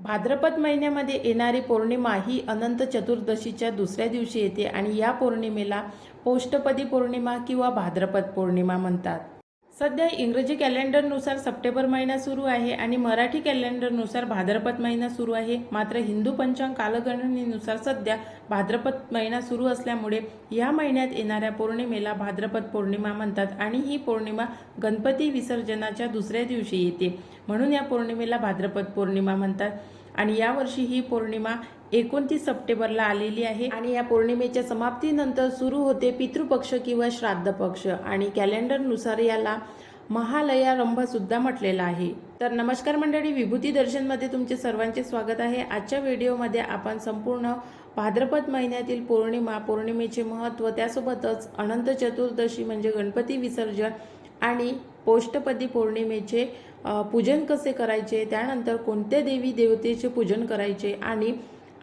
भाद्रपद महिन्यामध्ये येणारी पौर्णिमा ही अनंत चतुर्दशीच्या दुसऱ्या दिवशी येते आणि या पौर्णिमेला पौष्टपदी पौर्णिमा किंवा भाद्रपद पौर्णिमा म्हणतात. सध्या इंग्रजी कॅलेंडरनुसार सप्टेंबर महिना सुरू आहे आणि मराठी कॅलेंडरनुसार भाद्रपद महिना सुरू आहे. मात्र हिंदू पंचांग कालगणनेनुसार सध्या भाद्रपद महिना सुरू असल्यामुळे या महिन्यात येणाऱ्या पौर्णिमेला भाद्रपद पौर्णिमा म्हणतात आणि ही पौर्णिमा गणपती विसर्जनाच्या दुसऱ्या दिवशी येते, म्हणून या पौर्णिमेला भाद्रपद पौर्णिमा म्हणतात. आणि यावर्षी ही पौर्णिमा 29 सप्टेंबरला आलेली आहे आणि या पौर्णिमेच्या समाप्तीनंतर सुरू होते पितृपक्ष किंवा श्राद्ध पक्ष आणि कॅलेंडरनुसार याला महालयारंभ सुद्धा म्हटलेला आहे. तर नमस्कार मंडळी, विभूती दर्शनमध्ये तुमचे सर्वांचे स्वागत आहे. आजच्या व्हिडिओमध्ये आपण संपूर्ण भाद्रपद महिन्यातील पौर्णिमेचे महत्त्व, त्यासोबतच अनंत चतुर्दशी म्हणजे गणपती विसर्जन आणि पौष्टपदी पौर्णिमेचे पूजन कसे करायचे, त्यानंतर कोणत्या देवी देवतेचे पूजन करायचे आणि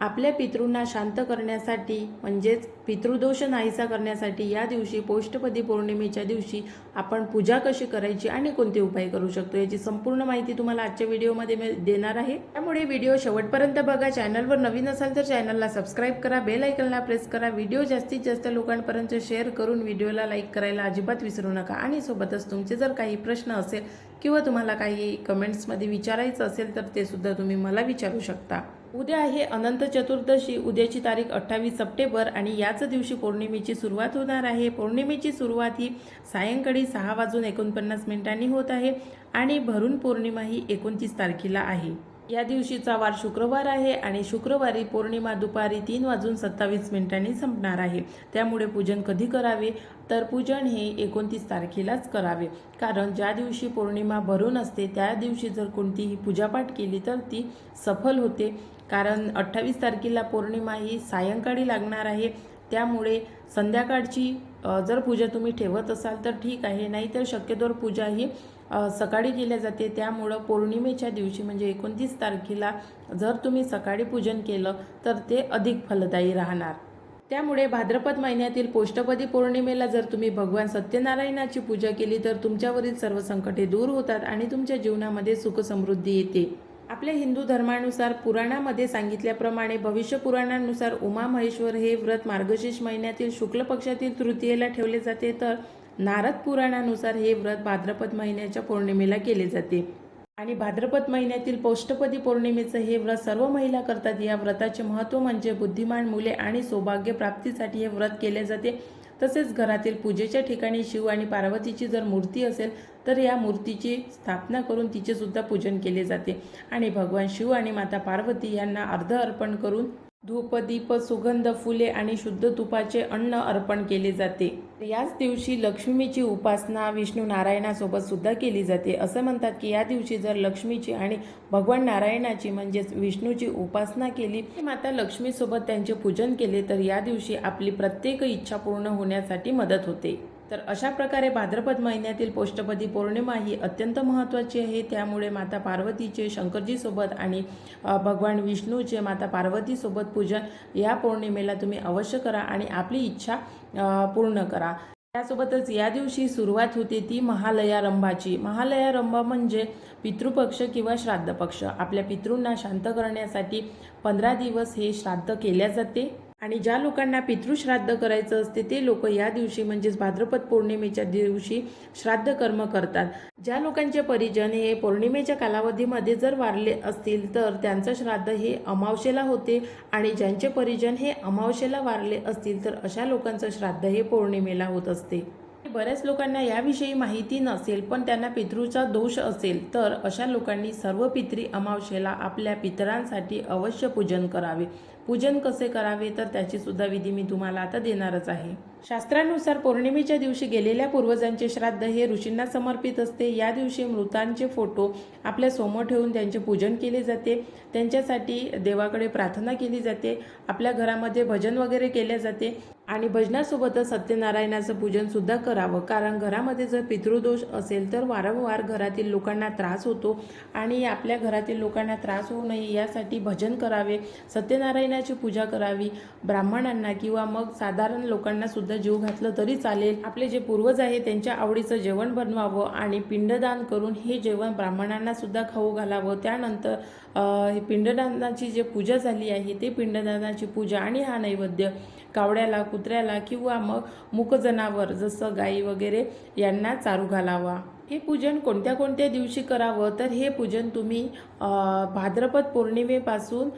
आपल्या पितृंना शांत करण्यासाठी म्हणजेच पितृदोष नाहीसा करण्यासाठी या दिवशी पौष्टपदी पौर्णिमेच्या दिवशी आपण पूजा कशी करायची आणि कोणते उपाय करू शकतो याची संपूर्ण माहिती तुम्हाला आजच्या व्हिडिओमध्ये मी देणार आहे. त्यामुळे व्हिडिओ शेवटपर्यंत बघा. चॅनलवर नवीन असाल तर चॅनलला सबस्क्राईब करा, बेल आयकॉनला प्रेस करा. व्हिडिओ जास्तीत जास्त लोकांपर्यंत शेअर करून व्हिडिओला लाईक करायला अजिबात विसरू नका. आणि सोबतच तुमचे जर काही प्रश्न असेल किंवा तुम्हाला काही कमेंट्समध्ये विचारायचं असेल तर ते सुद्धा तुम्ही मला विचारू शकता. उद्या आहे अनंत चतुर्दशी. उद्याची तारीख 28 सप्टेंबर आणि याच दिवशी पौर्णिमेची सुरुवात होणार आहे. पौर्णिमेची सुरुवात ही सायंकाळी 6:49 होत आहे आणि भरून पौर्णिमा ही 29 तारखेला आहे. या दिवशीचा वार शुक्रवार आहे आणि शुक्रवारी पौर्णिमा दुपारी 3:27 संपणार आहे. त्यामुळे पूजन कधी करावे तर पूजन हे 29 तारखेलाच करावे, कारण ज्या दिवशी पौर्णिमा भरून असते त्या दिवशी जर कोणतीही पूजापाठ केली तर ती सफल होते. कारण 28 तारखेला पौर्णिमा ही सायंकाळी लागणार आहे. त्यामुळे संध्याकाळची जर पूजा तुम्ही ठेवत असाल तर ठीक आहे, नाहीतर शक्यतोवर पूजा ही सकाळी केल्या जाते. त्यामुळं पौर्णिमेच्या दिवशी म्हणजे 29 तारखेला जर तुम्ही सकाळी पूजन केलं तर ते अधिक फलदायी राहणार. त्यामुळे भाद्रपद महिन्यातील पौष्टपदी पौर्णिमेला जर तुम्ही भगवान सत्यनारायणाची पूजा केली तर तुमच्यावरील सर्व संकटे दूर होतात आणि तुमच्या जीवनामध्ये सुख समृद्धी येते. आपल्या हिंदू धर्मानुसार पुराणामध्ये सांगितल्याप्रमाणे भविष्य पुराणानुसार उमा महेश्वर हे व्रत मार्गशीर्ष महिन्यातील शुक्ल पक्षातील तृतीयेला ठेवले जाते, तर नारद पुराणानुसार हे व्रत भाद्रपद महिन्याच्या पौर्णिमेला केले जाते. आणि भाद्रपद महिन्यातील पौष्टपदी पौर्णिमेचं हे व्रत सर्व महिला करतात. या व्रताचे महत्त्व म्हणजे बुद्धिमान मुले आणि सौभाग्य प्राप्तीसाठी हे व्रत केले जाते. तसेच घरातील पूजेच्या ठिकाणी शिव आणि पार्वतीची जर मूर्ती असेल तर या मूर्तीची स्थापना करून तिचे सुद्धा पूजन केले जाते आणि भगवान शिव आणि माता पार्वती यांना अर्ध अर्पण करून धूप, दीप, सुगंध, फुले आणि शुद्ध तुपाचे अन्न अर्पण केले जाते. याच दिवशी लक्ष्मीची उपासना विष्णू नारायणासोबत सुद्धा केली जाते. असं म्हणतात की या दिवशी जर लक्ष्मीची आणि भगवान नारायणाची म्हणजेच विष्णूची उपासना केली, माता लक्ष्मीसोबत त्यांचे पूजन केले तर या दिवशी आपली प्रत्येक इच्छा पूर्ण होण्यासाठी मदत होते. तर अशा प्रकारे भाद्रपद महिन्यातील पौष्टपदी पौर्णिमा ही अत्यंत महत्त्वाची आहे. त्यामुळे माता पार्वतीचे शंकरजीसोबत आणि भगवान विष्णूचे माता पार्वतीसोबत पूजन या पौर्णिमेला तुम्ही अवश्य करा आणि आपली इच्छा पूर्ण करा. त्यासोबतच या दिवशी सुरुवात होते ती महालयारंभाची. महालयारंभ म्हणजे पितृपक्ष किंवा श्राद्ध पक्ष. आपल्या पितृंना शांत करण्यासाठी 15 दिवस हे श्राद्ध केल्या जाते आणि ज्या लोकांना पितृश्राद्ध करायचं असते ते लोक या दिवशी म्हणजेच भाद्रपद पौर्णिमेच्या दिवशी श्राद्ध कर्म करतात. ज्या लोकांचे परिजन हे पौर्णिमेच्या कालावधीमध्ये जर वारले असतील तर त्यांचं श्राद्ध हे अमावस्येला होते आणि ज्यांचे परिजन हे अमावस्येला वारले असतील तर अशा लोकांचं श्राद्ध हे पौर्णिमेला होत असते. बऱ्याच लोकांना याविषयी माहिती नसेल पण त्यांना पितृचा दोष असेल तर अशा लोकांनी सर्व पितरी अमावस्येला आपल्या पितरांसाठी अवश्य पूजन करावे. पूजन कसे करावे तर त्याची सुद्धा विधी मी तुम्हाला आता देणारच आहे. शास्त्रानुसार पौर्णिमेच्या दिवशी गेलेल्या पूर्वजांचे श्राद्ध हे ऋषींना समर्पित असते. या दिवशी मृतांचे फोटो आपल्या समोर ठेवून त्यांचे पूजन केले जाते. त्यांच्यासाठी देवाकडे प्रार्थना केली जाते. आपल्या घरामध्ये भजन वगैरे केले जाते आणि भजनासोबतच सत्यनारायणाचं पूजन सुद्धा करावं, कारण घरामध्ये जर पितृदोष असेल तर वारंवार घरातील लोकांना त्रास होतो आणि आपल्या घरातील लोकांना त्रास होऊ नये यासाठी भजन करावे, सत्यनारायणाची पूजा करावी. ब्राह्मणांना किंवा मग साधारण लोकांना सुद्धा जीव घातलं तरी चालेल. आपले जे पूर्वज आहे त्यांच्या आवडीचं जेवण बनवावं आणि पिंडदान करून हे जेवण ब्राह्मणांना सुद्धा खाऊ घालावं. त्यानंतर ही पिंडदानाची जे पूजा झाली आहे ते पिंडदानाची पूजा आणि हा नैवेद्य कावड्याला, कुत्र्याला किंवा मग मूक जनावर जसं गाई वगैरे यांना चारू घालावा। हे पूजन कोणत्या कोणत्या दिवशी करावं तर हे पूजन तुम्ही भाद्रपद पौर्णिमेपासून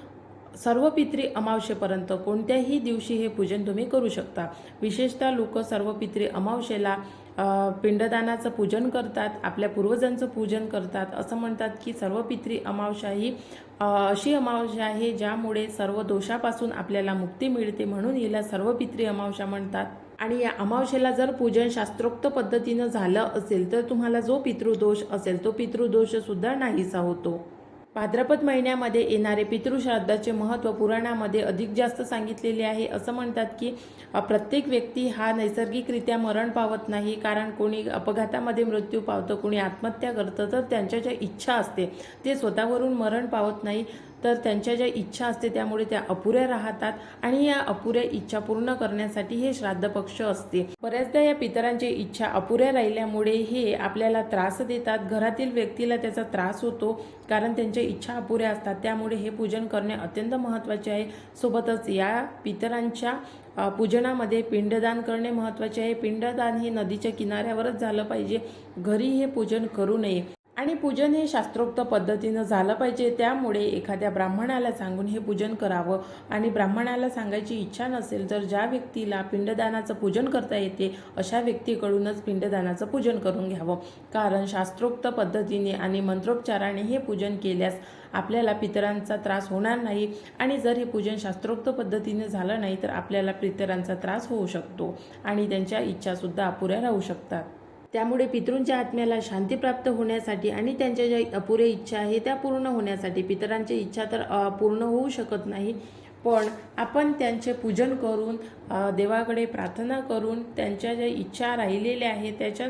सर्व पितृ अमावस्येपर्यंत कोणत्याही दिवशी हे पूजन तुम्ही करू शकता। विशेषतः लोक सर्व पितृ अमावस्येला पिंडदानाचं पूजन करतात, आपल्या पूर्वजांचं पूजन करतात। असं म्हणतात की सर्व पितृ अमावस्या ही अशी अमावस्या आहे ज्यामुळे सर्व दोषापासून आपल्याला मुक्ती मिळते, म्हणून हिला सर्व पितृ अमावस्या म्हणतात। आणि या अमावस्येला जर पूजन शास्त्रोक्त पद्धतीनं झालं असेल तर तुम्हाला जो पितृदोष असेल तो पितृदोष सुद्धा नाहीसा होतो। भाद्रपद महिन्यामध्ये येणारे पितृश्राद्धाचे महत्त्व पुराणामध्ये अधिक जास्त सांगितलेले आहे। असं म्हणतात की प्रत्येक व्यक्ती हा नैसर्गिकरित्या मरण पावत नाही, कारण कोणी अपघातामध्ये मृत्यू पावतं, कोणी आत्महत्या करतं, तर त्यांच्या ज्या इच्छा असते ते स्वतःवरून मरण पावत नाही, तर त्यांच्या ज्या इच्छा असते त्यामुळे त्या अपुऱ्या राहतात आणि या अपुऱ्या इच्छा पूर्ण करण्यासाठी हे श्राद्ध पक्ष असते। बऱ्याचदा या पितरांची इच्छा अपुऱ्या राहिल्यामुळे हे आपल्याला त्रास देतात, घरातील व्यक्तीला त्याचा त्रास होतो, कारण त्यांच्या इच्छा अपुऱ्या असतात। त्यामुळे हे पूजन करणे अत्यंत महत्त्वाचे आहे। सोबतच या पितरांच्या पूजनामध्ये पिंडदान करणे महत्त्वाचे आहे। पिंडदान हे नदीच्या किनाऱ्यावरच झालं पाहिजे, घरी हे पूजन करू नये आणि पूजन हे शास्त्रोक्त पद्धतीनं झालं पाहिजे। त्यामुळे एखाद्या ब्राह्मणाला सांगून हे पूजन करावं आणि ब्राह्मणाला सांगायची इच्छा नसेल तर ज्या व्यक्तीला पिंडदानाचं पूजन करता येते अशा व्यक्तीकडूनच पिंडदानाचं पूजन करून घ्यावं, कारण शास्त्रोक्त पद्धतीने आणि मंत्रोच्चाराने हे पूजन केल्यास आपल्याला पितरांचा त्रास होणार नाही आणि जर हे पूजन शास्त्रोक्त पद्धतीने झालं नाही तर आपल्याला पितरांचा त्रास होऊ शकतो आणि त्यांच्या इच्छासुद्धा अपुऱ्या राहू शकतात। त्यामुळे पितृंच्या आत्म्याला शांती प्राप्त होण्यासाठी आणि त्यांच्या ज्या अपुऱ्या इच्छा आहे त्या पूर्ण होण्यासाठी, पितरांची इच्छा तर पूर्ण होऊ शकत नाही, पण आपण त्यांचे पूजन करून देवाकडे प्रार्थना करून त्यांच्या ज्या इच्छा राहिलेल्या आहेत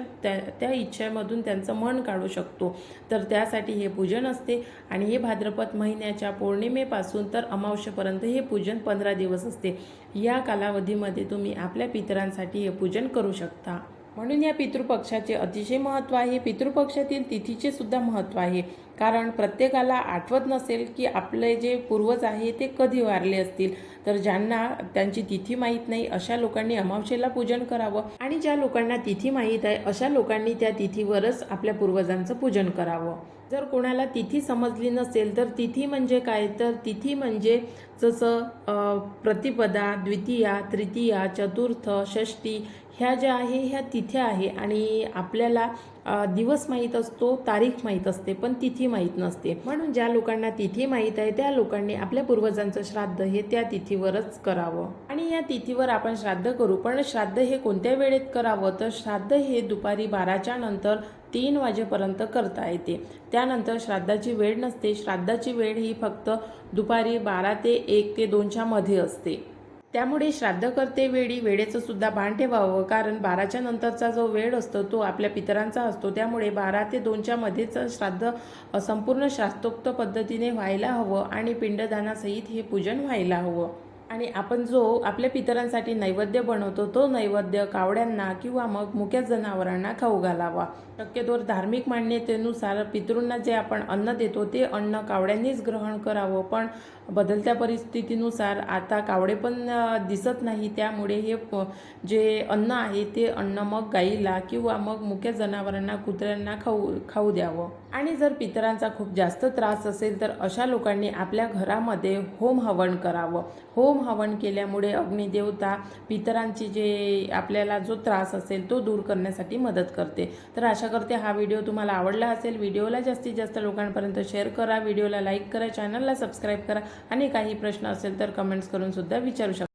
त्या इच्छेमधून त्यांचं मन काढू शकतो। तर त्यासाठी हे पूजन असते आणि हे भाद्रपद महिन्याच्या पौर्णिमेपासून तर अमावस्येपर्यंत हे पूजन 15 दिवस असते। या कालावधीमध्ये तुम्ही आपल्या पितरांसाठी हे पूजन करू शकता। म्हणून या पितृपक्षाचे अतिशय महत्त्व आहे। पितृपक्षातील तिथीचे सुद्धा महत्त्व आहे, कारण प्रत्येकाला आठवत नसेल की आपले जे पूर्वज आहे ते कधी वारले असतील, तर ज्यांना त्यांची तिथी माहीत नाही अशा लोकांनी अमावस्येला पूजन करावं आणि ज्या लोकांना तिथी माहीत आहे अशा लोकांनी त्या तिथीवरच आपल्या पूर्वजांचं पूजन करावं। जर कोणाला तिथी समजली नसेल तर तिथी म्हणजे काय, तर तिथी म्हणजे जसं प्रतिपदा, द्वितीया, तृतीया, चतुर्थ, षष्ठी ह्या ज्या आहे ह्या तिथ्या आहे आणि आपल्याला दिवस माहीत असतो, तारीख माहीत असते, पण तिथी माहीत नसते। म्हणून ज्या लोकांना तिथी माहीत आहे त्या लोकांनी आपल्या पूर्वजांचं श्राद्ध हे त्या तिथीवरच करावं आणि या तिथीवर आपण श्राद्ध करू। पण श्राद्ध हे कोणत्या वेळेत करावं, तर श्राद्ध हे दुपारी 12च्या नंतर 3 वाजेपर्यंत करता येते। त्यानंतर श्राद्धाची वेळ नसते। श्राद्धाची वेळ ही फक्त दुपारी 12 ते 1 ते 2च्या मध्ये असते। त्यामुळे श्राद्ध करते वेळी वेळेचं सुद्धा भान ठेवावं, कारण 12च्या नंतरचा जो वेळ असतो तो आपल्या पितरांचा असतो। त्यामुळे 12 ते 2च्या मध्येच श्राद्ध संपूर्ण शास्त्रोक्त पद्धतीने व्हायला हवं आणि पिंडदानासहित हे पूजन व्हायला हवं। आणि आपण जो आपल्या पितरांसाठी नैवेद्य बनवतो तो नैवेद्य कावड्यांना किंवा मग मुक्या जनावरांना खाऊ घालावा। शक्यतोवर धार्मिक मान्यतेनुसार पितृंना जे आपण अन्न देतो ते अन्न कावड्यांनीच ग्रहण करावं, पण बदलत्या परिस्थितीनुसार आता कावडे पण दिसत नाही, त्यामुळे हे जे अन्न आहे ते अन्न मग गाईला किंवा मग मुक्या जनावरांना, कुत्र्यांना खाऊ द्यावं। आणि जर पितरांचा खूप जास्त त्रास असेल तर अशा लोकांनी आपल्या घरामध्ये होम हवन करावं। होम हवन केल्यामुळे अग्निदेवता पितरांची जे आपल्याला जो त्रास असेल तो दूर करण्यासाठी मदत करते। तर आशा करते हा व्हिडिओ तुम्हाला आवडला असेल। व्हिडिओला जास्तीत जास्त लोकांपर्यंत शेअर करा, व्हिडिओला लाईक करा, चॅनलला सबस्क्राईब करा आणि काही प्रश्न असेल तर कमेंट्स करून सुद्धा विचारू शकता।